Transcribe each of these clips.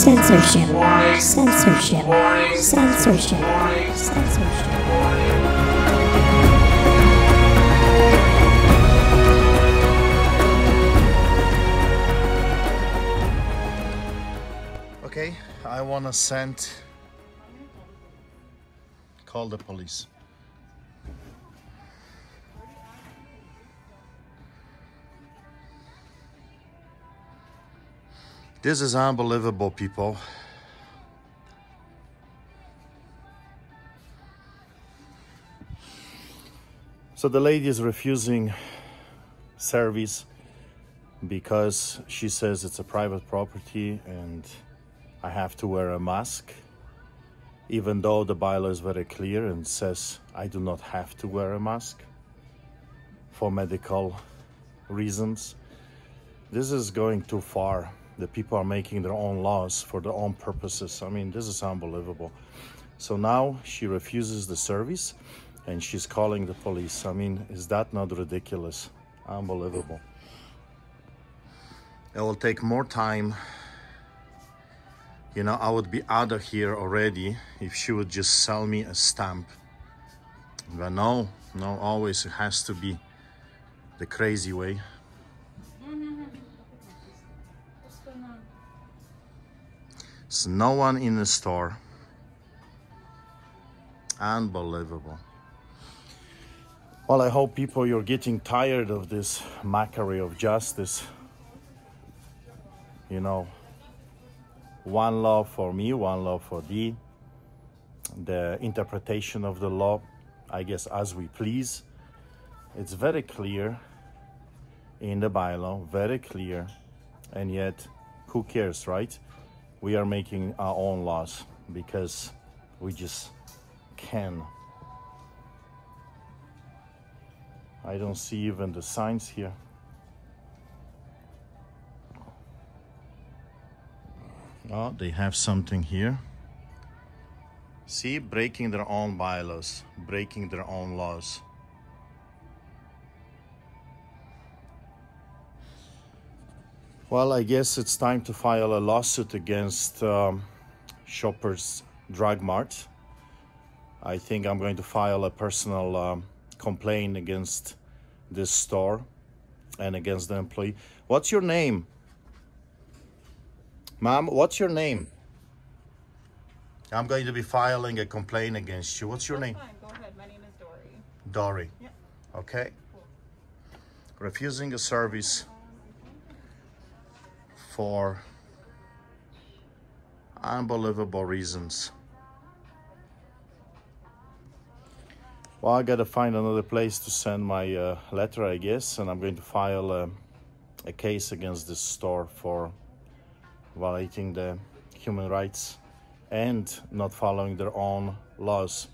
Censorship. Censorship. Censorship. Censorship. Okay, I wanna call the police. This is unbelievable, people. So the lady is refusing service because she says it's a private property and I have to wear a mask, even though the bylaw is very clear and says I do not have to wear a mask for medical reasons. This is going too far. The people are making their own laws for their own purposes. I mean, this is unbelievable. So now she refuses the service and she's calling the police. I mean, is that not ridiculous? Unbelievable. It will take more time. You know, I would be out of here already if she would just sell me a stamp. But no, always it has to be the crazy way. There's no one in the store. Unbelievable. Well, I hope people, you're getting tired of this mockery of justice. You know, one law for me, one law for thee. The interpretation of the law, I guess, as we please. It's very clear in the bylaw, very clear. And yet, who cares, right? We are making our own laws because we just can. I don't see even the signs here. Oh, they have something here. See, breaking their own bylaws, breaking their own laws. Well, I guess it's time to file a lawsuit against Shoppers Drug Mart. I think I'm going to file a personal complaint against this store and against the employee. What's your name? Ma'am, what's your name? I'm going to be filing a complaint against you. What's your name? Fine. Go ahead. My name is Dory. Dory. Yeah. Okay. Refusing a service for unbelievable reasons. Well, I gotta find another place to send my letter, I guess, and I'm going to file a case against this store for violating the human rights and not following their own laws.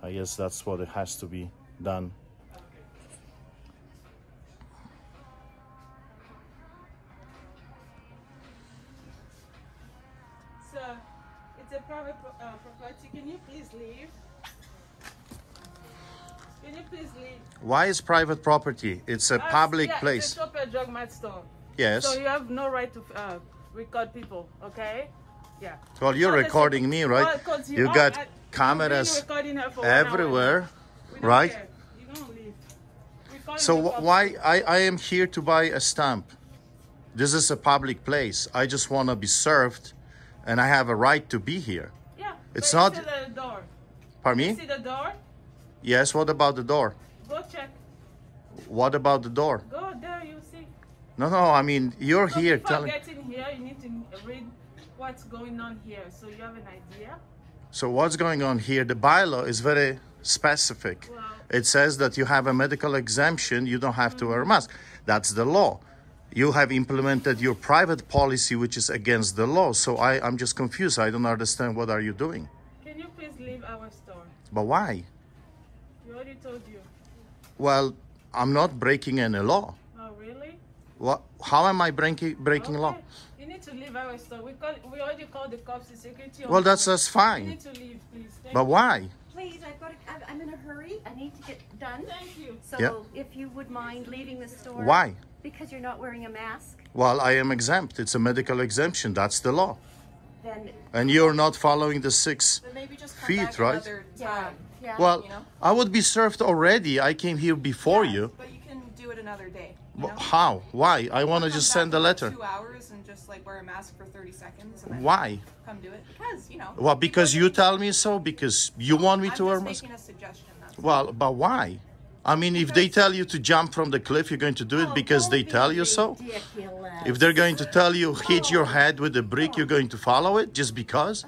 I guess that's what it has to be done. Sir, it's a private property. Can you please leave? Can you please leave? Why is private property? It's a public place. It's a Shoppers Drug Mart store. Yes. So you have no right to record people, okay? Yeah. Well, you're recording me, right? Well, you got cameras everywhere, right? You don't leave. So why I am here to buy a stamp? This is a public place. I just want to be served, and I have a right to be here. Yeah. It's but not. You see the door. Pardon me? You see the door? Yes. What about the door? Go check. What about the door? Go there. You see. No. I mean, you're here telling. Before getting here, you need to read what's going on here, so you have an idea. So what's going on here? The bylaw is very specific. Well, it says that you have a medical exemption, you don't have to wear a mask. That's the law. You have implemented your private policy, which is against the law. So I'm just confused. I don't understand. What are you doing? Can you please leave our store? But why? We already told you. Well, I'm not breaking any law. Oh, really? What? How am I breaking law? You need to leave our store. We already called the cops and security. Well, that's fine. You need to leave, please. But why? Please, I'm in a hurry. I need to get done. Thank you. So if you would mind leaving the store. Why? Because you're not wearing a mask. Well, I am exempt. It's a medical exemption. That's the law. then And you're not following the 6 Then maybe just come feet, back right? another time. yeah. Well, You know? I would be served already. I came here before Yeah, you. But you can do it another day. You know? How? Why? I want to Come just back send a in letter. 2 hours and just like wear a mask for 30 seconds. And then Why? Come do it because you know. Well, because you tell me so. Because you want me to wear a I'm mask. just making a suggestion. That's Well, but why? I mean, if they tell you to jump from the cliff, you're going to do it because they tell you so? Ridiculous. If they're going to tell you hit your head with a brick, you're going to follow it just because?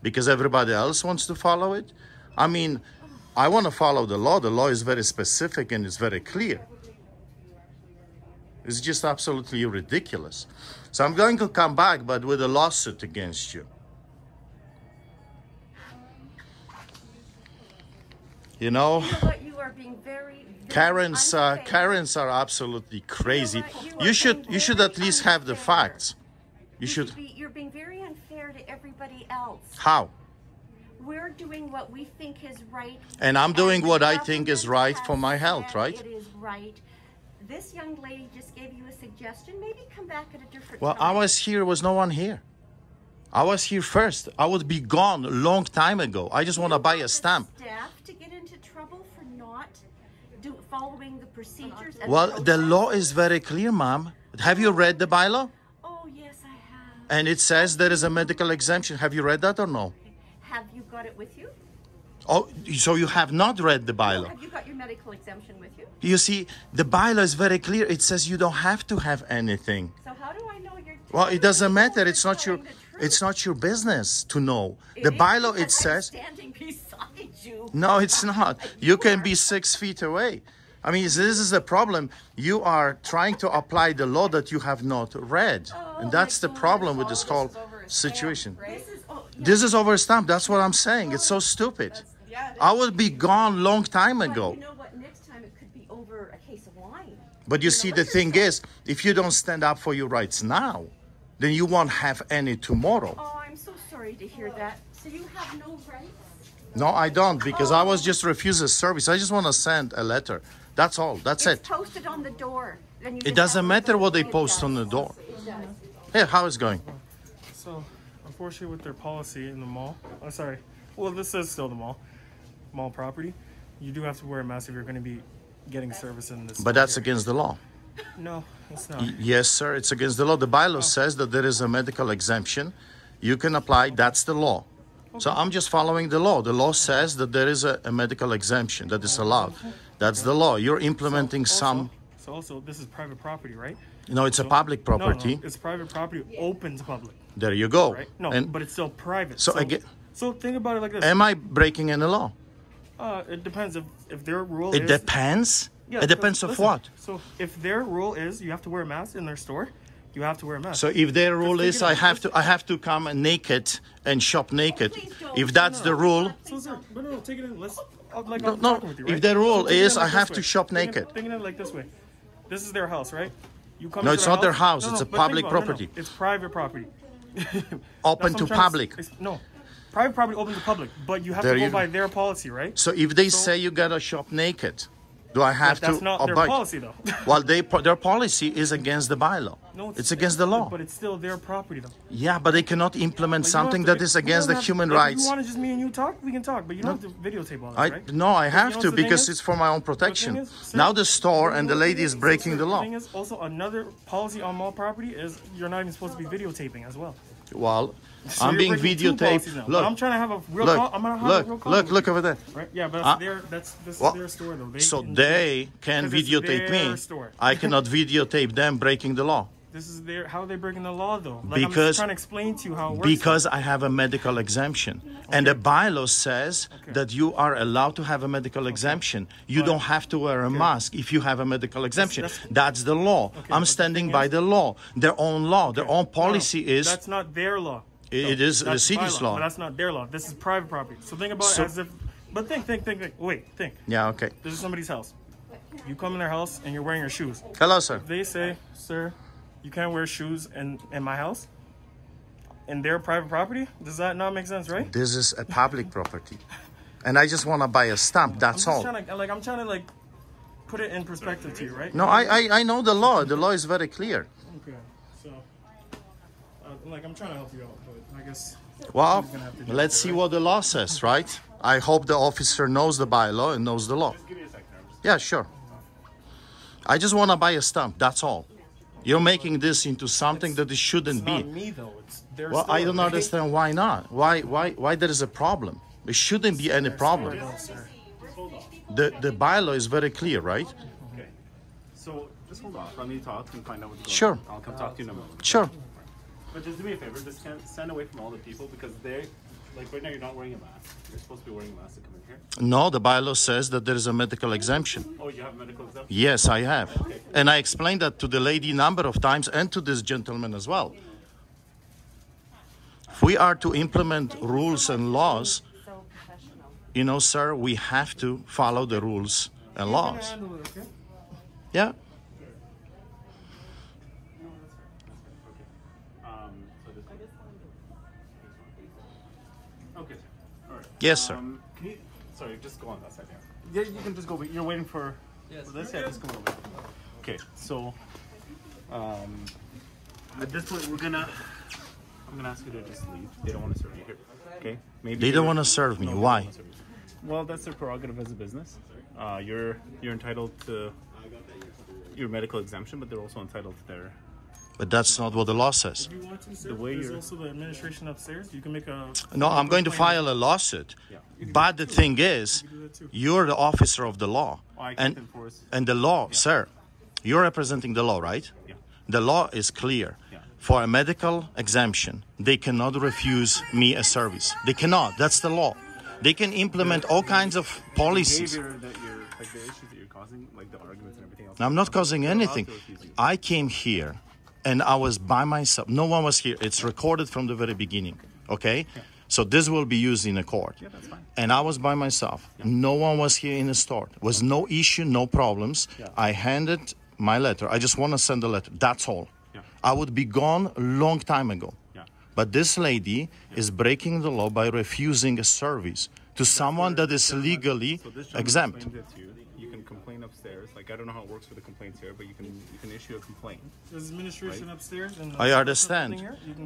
Because everybody else wants to follow it? I mean, I want to follow the law. The law is very specific and it's very clear. It's just absolutely ridiculous. So I'm going to come back, but with a lawsuit against you. You know? You know what? You are being very Karens, unfair. Karens are absolutely crazy. You are You should being at very least have the unfair. facts. You should. You're being very unfair to everybody else. How? We're doing what we think is right. And I'm doing the what I think is government right has for my health, said right? It is right. This young lady just gave you a suggestion. Maybe come back at a different Well, time. I was here. There was no one here. I was here first. I would be gone a long time ago. I just want to buy a stamp. Staff to get into trouble for not following the procedures. And Well, the process? law is very clear, ma'am. Have you read the bylaw? Oh yes, I have. And it says there is a medical exemption. Have you read that or no? Have you got it with you? Oh, so you have not read the bylaw. Have you got your medical exemption with you? You see, the bylaw is very clear. It says you don't have to have anything. So how do I know you're? Well, it doesn't matter. You're It's not your telling the truth. it's not your business to know. It The is bylaw it because I'm says standing beside you. no, it's not. You can be 6 feet away. I mean, this is the problem. You are trying to apply the law that you have not read. And that's the problem with this whole situation. Right? This is overstamped. That's what I'm saying. It's so stupid. Yeah. I would be gone long time But ago. you know what? Next time it could be over a case of wine. But you see, the thing is, if you don't stand up for your rights now, then you won't have any tomorrow. Oh, I'm so sorry to hear that. So you have no rights? No, I don't, because I was just refused a service. I just want to send a letter. That's all. That's It's it. posted on the door. Then you It just doesn't have to matter go what they in. It post on the does. door. It does. Hey, how is it going? So, unfortunately, with their policy in the mall, oh, sorry, well, this is still the mall property. You do have to wear a mask if you're going to be getting service in this. But that's area. against the law. No, it's not. Yes, sir. It's against the law. The bylaw says that there is a medical exemption. You can apply. That's the law. So I'm just following the law. The law says that there is a medical exemption that is allowed. That's the law. You're implementing some. So also, this is private property, right? No, it's a public property. No, it's private property, open to public, There you go. right? No, And but it's still private. So again- so think about it like this. am I breaking any law? It depends if their rule It is. depends. Yeah, It depends of listen, what. So if their rule is you have to wear a mask in their store, you have to wear a mask. So if their rule Just is think I have to come naked and shop naked. please don't. If that's the rule, So, sir, no, take it in. Let's, like, No, I'm no, talking with you, if right? the rule So take it is in I like have this to way. shop Think naked. Think it in like this way. This is their house, right? You come No, into it's not their house, it's a but think public about it. property. It's private property. Open That's to what I'm trying public. No, private property open to public, but you have There to you go go. by their policy, right? So if they say you gotta shop naked, do I have That's to not their abide? policy, though. Well, their policy is against the bylaw. No, It's against the law. But it's still their property, though. Yeah, but they cannot implement Like, you don't something have to- that is you against don't the have- human if rights. you want to just me and you talk, we can talk, but you don't have to videotape all that, right? No, I have you know to what the thing because is? it's for my own protection. is, sir, Now the store and the lady is breaking the The law. thing is, also another policy on mall property is you're not even supposed to be videotaping as well. Well, So I'm you're being breaking two policies now. videotaped. But Look, I'm trying to have a real. look, I'm gonna have a real look, call with you, look over there. Right? Yeah, but Ah. this Well, is their store though. So can- they can 'cause it's videotape their me. store. I cannot videotape them breaking the law This is their. How are they breaking the law though? Like, I'm Because- just trying to explain to you how it works. because I have a medical exemption. And the bylaw says that you are allowed to have a medical exemption. You don't have to wear a mask if you have a medical exemption. That's the law. I'm but the standing thing by is- the law. Their own law, their own policy No, is that's not their law. it is the That's city's bylaw, law. But that's not their law. This is private property. So think about So- it as if. But think. Wait, think. Yeah, okay. This is somebody's house. You come in their house and you're wearing your shoes. Hello, sir. They say, sir, you can't wear shoes in my house, in their private property. Does that not make sense, right? This is a public property. And I just want to buy a stamp, that's all. I'm trying to put it in perspective to you, right? No, I know the law. The law is very clear. Okay, so like I'm trying to help you out, but I guess Well, he's gonna have to do let's it, see right? what the law says, right? I hope the officer knows the bylaw and knows the law. Give me a second. Yeah, sure. I just want to buy a stamp. That's all. You're making this into something that it shouldn't It's not be. me though. It's their Well, store, I don't right? understand why not. Why there is a problem? There shouldn't be any problem. No, sir. The bylaw is very clear, right? Okay. So just hold on. Let me talk and find out what's going Sure. on. I'll come talk to you in a moment. Sure. But just do me a favor. Just stand away from all the people because they, like right now, you're not wearing a mask. You're supposed to be wearing a mask to come in here. No, the bylaw says that there is a medical exemption. Oh, you have medical exemption? Yes, I have. And I explained that to the lady a number of times and to this gentleman as well. If we are to implement rules and laws, So professional. you know, sir, we have to follow the rules and He's gonna laws. handle it, okay? Yeah. So this okay. All right. Yes, sir. Can you, sorry, just go on that side. Yeah, you can just go. You're waiting for this. Yeah, just go over. Okay, so at this point, I'm gonna ask you to just leave. They don't want to serve you here. Okay? Maybe They don't want to serve me. No, they don't Why? wanna serve you. Well, that's their prerogative as a business. You're entitled to your medical exemption, but they're also entitled to their. But that's not what the law says. If you want to, sir, The way there's you're- also the administration upstairs. You can make a. No, I'm going to file a lawsuit. Yeah. But the thing is, do that too. you're the officer of the law. I can't enforce. And the law, sir, you're representing the law, right? Yeah. The law is clear. Yeah. For a medical exemption, they cannot refuse me a service. They cannot. That's the law. They can implement all kinds of policies. Behavior that you're like the issues that you're causing, like the arguments and everything else. I'm not causing They're allowed anything. to refuse you. I came here and I was by myself. No one was here. It's recorded from the very beginning. Okay? So this will be used in a court. Yeah, that's fine. And I was by myself. No one was here in the store. Was no issue, no problems. Yeah. I handed my letter. I just want to send a letter. That's all. Yeah. I would be gone a long time ago. Yeah. But this lady is breaking the law by refusing a service to someone that is legally So this gentleman exempt. explained it to you. You can complain upstairs. Like I don't know how it works for the complaints here, but you can issue a complaint. There's administration upstairs. And I understand.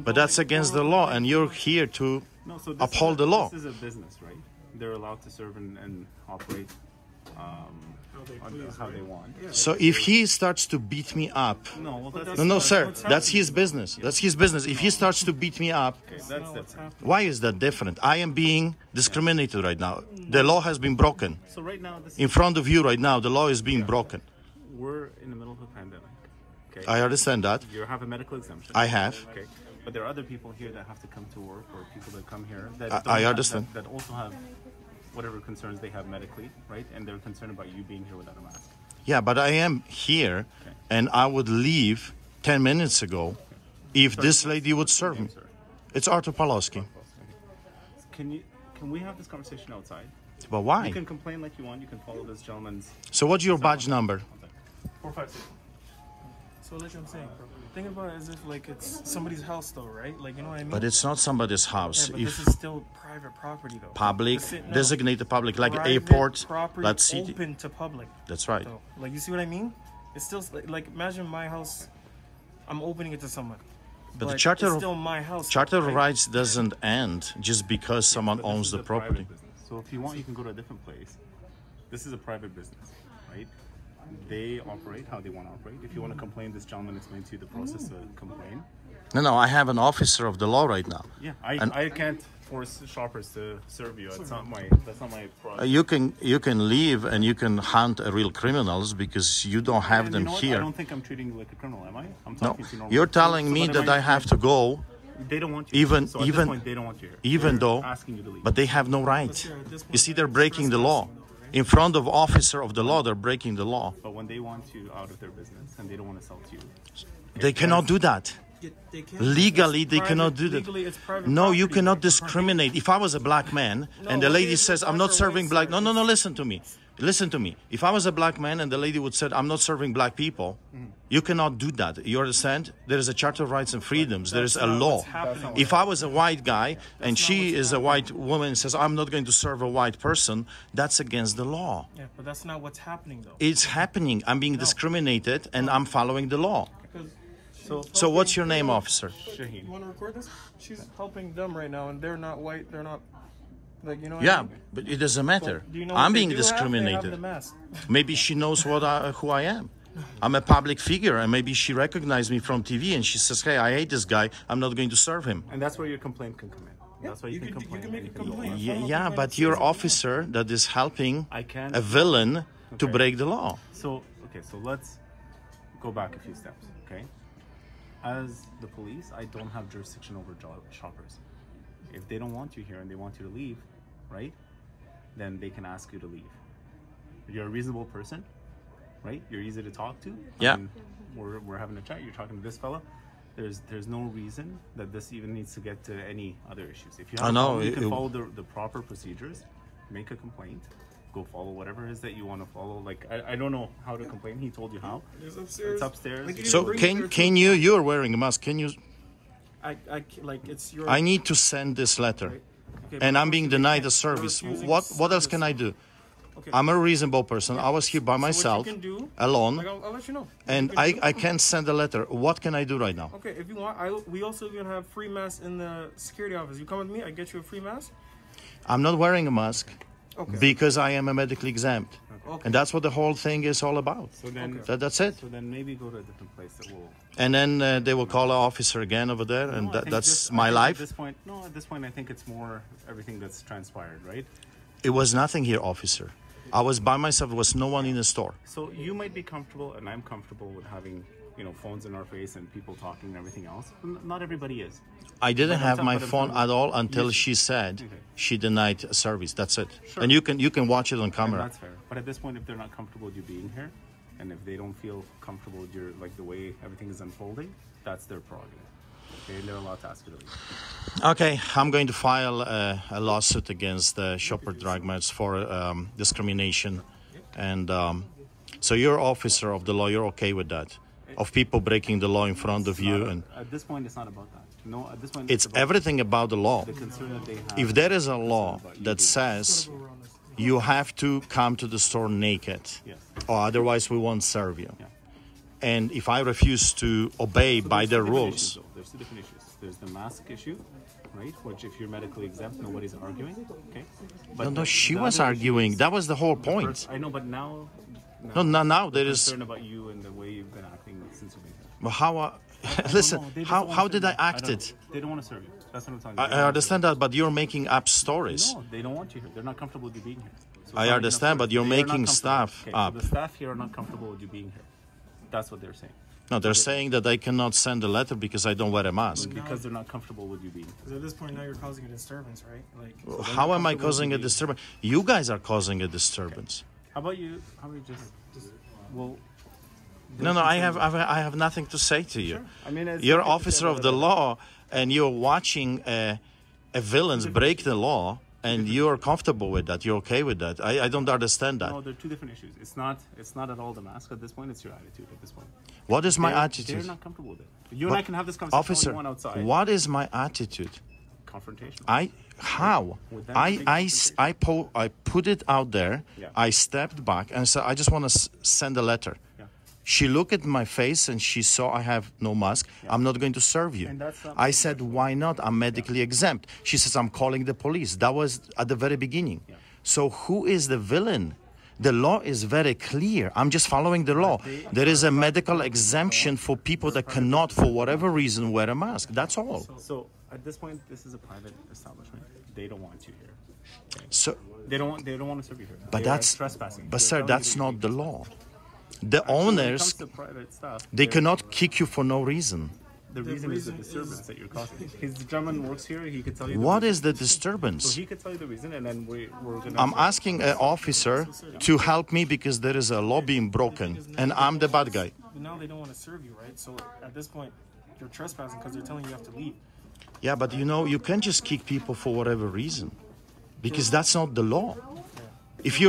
But that's against the law, and you're here to No, so this uphold is the law. This is a business, right? They're allowed to serve and operate how they want. So if he starts to beat me up, No, well, that's no, sir, what's that's happening. his business. That's his business. If he starts to beat me up, that's That's what's different. happening. why is that different? I am being discriminated right now. The law has been broken. So right now, this In front of you right now, the law is being broken. we're in the middle of a pandemic. Okay. I understand that. You have a medical exemption. I have. Okay. But there are other people here that have to come to work, or people that come here that I don't have- understand. that also have whatever concerns they have medically, right? And they're concerned about you being here without a mask. Yeah, but I am here, and I would leave 10 minutes ago if this lady would serve me. Sir. It's Artur Pawlowski. Can we have this conversation outside? But You why? can complain like you want. You can follow this gentleman's. So what's your badge number? 456. So that's what I'm saying. Think about it as if like it's somebody's house, though, right? Like you know what I mean? But it's not somebody's yeah, house. but If this is still private property, though. public, This is- no. designated public, like Private airport, property like city. open to public. That's right. Though. Like you see what I mean? It's still like imagine my house. I'm opening it to someone. But the charter it's of still my house. Charter of right? Rights doesn't end just because someone But this owns is the a private property. business. So if you want, you can go to a different place. This is a private business, right? They operate how they want to operate. If you want to complain, this gentleman explained to you the process to complain. No, I have an officer of the law right now. Yeah, And- I can't force shoppers to serve you. That's not my problem. You can leave and you can hunt real criminals because you don't have And them you know what? I here. don't think I'm treating you like a criminal, am I? I'm No, talking to you normally. you're telling So me what that am I have to go, They don't want you. even- here. So at even- this point, they don't want you here. even They're though, asking you to leave. but they have no right. Sure, at this point, You see, they're it's breaking the law. In front of officer of the law, they're breaking the law. But when they want you out of their business and they don't want to sell to you, They cannot do that. They can't. Legally, It's they private- cannot do that. Legally, it's private No, you property. cannot discriminate. If I was a black man and the No, lady it's says, black I'm not or serving white, black. sir. No, listen to me. Listen to me. If I was a black man and the lady would say, I'm not serving black people, you cannot do that. You understand? There is a Charter of Rights and Freedoms. There is a not law. what's happening. If I was a white guy and she is a white woman and says, I'm not going to serve a white person, that's against the law. Yeah, but that's not what's happening though. It's happening. I'm being discriminated and I'm following the law. Because So what's your name, officer? You want to record this? She's helping them right now, and they're not white. They're not, like, you know. Yeah, what I mean? but it doesn't matter. Do you know I'm what they being do have? They have discriminated. the mask. Maybe she knows who I am. I'm a public figure, and maybe she recognized me from TV, and she says, "Hey, I hate this guy. I'm not going to serve him." And that's where your complaint can come in. That's why you can complain. You can make a and you can go complaint. on. Yeah, but you're officer that is helping I can. a villain to Okay. break the law. So let's go back a few steps. Okay. As the police, I don't have jurisdiction over shoppers. If they don't want you here and they want you to leave, right? Then they can ask you to leave. You're a reasonable person, right? You're easy to talk to. Yeah. I mean, we're having a chat. You're talking to this fella. There's no reason that this even needs to get to any other issues. If you have a problem, you can follow the proper procedures, make a complaint, go follow whatever it is that you want to follow. Like I don't know how to complain. He told you how. It's upstairs. It's upstairs. Like, So can you're wearing a mask? Can you? Like it's your. I need to send this letter, Okay, and but I'm being you're denied the refusing service. service. What else can I do? Okay. I'm a reasonable person. I was here by So myself, what you can do, alone, like, I'll let you know. and What you can do- I can't send a letter. What can I do right now? Okay, if you want, we also gonna have free masks in the security office. You come with me, I get you a free mask. I'm not wearing a mask Okay. because I am a medically exempt, Okay. and that's what the whole thing is all about. So then, That's it. so then maybe go to a different place that will. And then they will call an officer again over there, and No, I think that's just- my I think life. At this point, I think it's more everything that's transpired, right? It was nothing here, officer. I was by myself. There was no one in the store. So you might be comfortable, and I'm comfortable with having, phones in our face and people talking and everything else. Not everybody is. I didn't But have I'm my talking- phone at all until Yes. she said Okay. she denied service. That's it. Sure. And you can watch it on And camera. that's fair. But at this point, if they're not comfortable with you being here, and if they don't feel comfortable with the way everything is unfolding, that's their prerogative. Okay, and they're allowed to ask you to leave. Okay, I'm going to file a lawsuit against Shoppers Drug Marts for discrimination. And so you're officer of the law. You're okay with that? Of people breaking the law in front of you, and At this point, it's not about that. No, at this point, it's about everything about the law. the concern that they have. If there is a law that says you have to come to the store naked, Yes. or otherwise we won't serve you. Yeah. And if I refuse to obey by There's their two different rules, issues, though. There's two different issues. There's the mask issue, right? Which, if you're medically exempt, nobody's arguing. Okay. But no, she the was other issue arguing. is That was the whole the point. first- I know, but now. No, now there is. Concern about you and the way you've been acting since you've been here. Well, how? No, Listen, they just how don't how wanna did serve I you. act don't- it? They don't want to serve you. That's what I'm talking I about. understand that, but you're making up stories. No, they don't want you here. They're not comfortable with you being here. So it's I not understand, enough but you're they are not making comfortable. stuff Okay, up. So the staff here are not comfortable with you being here. That's what they're saying. No, they're saying that I cannot send a letter because I don't wear a mask. Because they're not comfortable with you being here. Because at this point now you're causing a disturbance, right? Like, How am I comfortable causing a with you. disturbance? You guys are causing a disturbance. How about you? How about you just well. No, I have nothing to say to you. Sure. I mean, it's You're okay to officer say of the that. law, and you're watching a villains break the law, and you're comfortable with that. You're okay with that. I don't understand that. No, they're two different issues. It's not at all the mask at this point. It's your attitude at this point. What is my They're attitude? not comfortable with it. You and I can have this conversation all Officer, you want outside. what is my attitude? Confrontation. How? With them, I put it out there. Yeah. I stepped back and said, I just want to send a letter. Yeah. She looked at my face and she saw I have no mask. I'm not going to serve you. And that's not I said, why not? I'm medically exempt. She says, I'm calling the police. That was at the very beginning. Yeah. So who is the villain? The law is very clear. I'm just following the law. There is a medical exemption for people that cannot, for whatever reason, wear a mask. That's all. So at this point, this is a private establishment. They don't want you here. So, They don't want to serve you here. but They are that's, trespassing. but They're sir, telling you that's that not you- the law. The When it comes owners, to private stuff, they they're- cannot kick you for no reason. The reason is the disturbance that you're causing. His gentleman works here. He could tell you. What reason. is the So disturbance? he could tell you the reason, and then we're gonna. I'm asking an officer to help me because there is a law being broken, and I'm the bad guy. But now they don't want to serve you, right? So at this point, you're trespassing because they're telling you have to leave. Yeah, but you can't just kick people for whatever reason, because that's not the law. If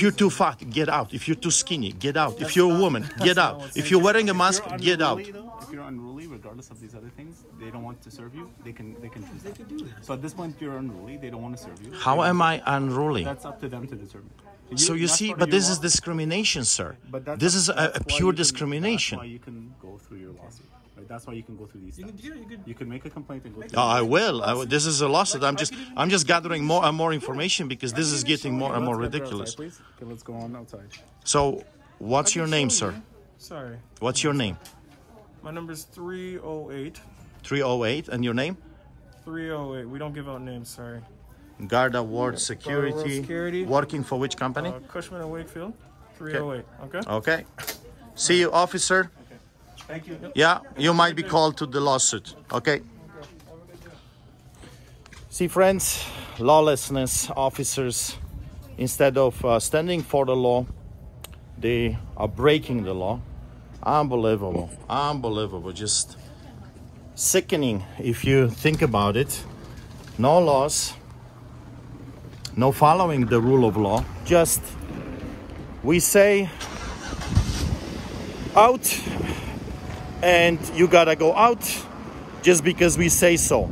you're too fat, get out. If you're too skinny, get out. If you're a woman, get out. If you're wearing a mask, get out. If you're unruly, regardless of these other things, they don't want to serve you. They can choose that. So at this point, you're unruly. They don't want to serve you. How am I unruly? That's up to them to determine. So you that's see, part but of your this is law. discrimination, sir. But that's This is that's a why pure you can- discrimination. That's why you can go through your lawsuit. Right? That's why you can go through these You steps. could You can make a complaint and go through. Oh, I will. This is a lawsuit. I'm just gathering more and more information because this is getting more and more Let's get ridiculous. outside, please. Okay, let's go on outside. So, what's your name, sir? Sorry. What's your name? My number's 308. 308, and your name? 308. We don't give out names, sorry. Garda Ward Security. Security. Working for which company? Cushman and Wakefield. 308. Okay? Okay. See you, officer. Thank you. Yeah, you might be called to the lawsuit. Okay. See, friends, lawlessness officers, instead of standing for the law, they are breaking the law. Unbelievable. Unbelievable. Just sickening if you think about it. No laws, no following the rule of law. Just we say out and you gotta go out just because we say so.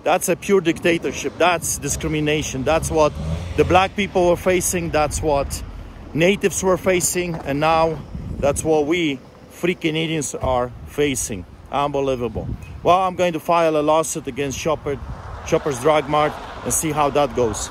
That's a pure dictatorship. That's discrimination. That's what the black people were facing. That's what natives were facing. And now that's what we free Canadians are facing. Unbelievable. Well, I'm going to file a lawsuit against Shoppers Drug Mart and see how that goes.